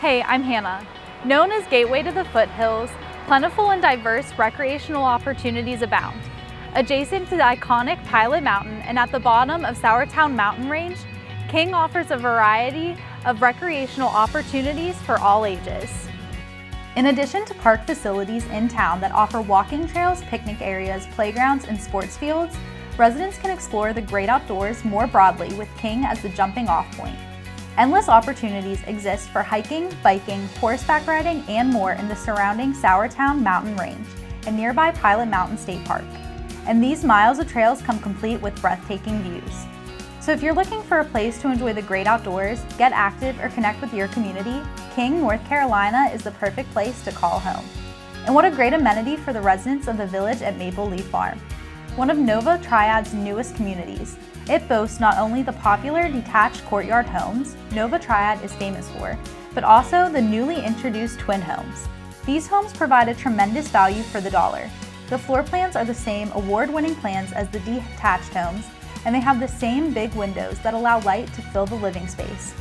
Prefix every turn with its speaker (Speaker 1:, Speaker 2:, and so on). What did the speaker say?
Speaker 1: Hey, I'm Hannah. Known as Gateway to the Foothills, plentiful and diverse recreational opportunities abound. Adjacent to the iconic Pilot Mountain and at the bottom of Sourtown Mountain Range, King offers a variety of recreational opportunities for all ages. In addition to park facilities in town that offer walking trails, picnic areas, playgrounds, and sports fields, residents can explore the great outdoors more broadly with King as the jumping-off point. Endless opportunities exist for hiking, biking, horseback riding, and more in the surrounding Sourtown Mountain Range and nearby Pilot Mountain State Park. And these miles of trails come complete with breathtaking views. So if you're looking for a place to enjoy the great outdoors, get active, or connect with your community, King, North Carolina is the perfect place to call home. And what a great amenity for the residents of the village at Maple Leaf Farm, one of Nova Triad's newest communities. It boasts not only the popular detached courtyard homes Nova Triad is famous for, but also the newly introduced twin homes. These homes provide a tremendous value for the dollar. The floor plans are the same award-winning plans as the detached homes, and they have the same big windows that allow light to fill the living space.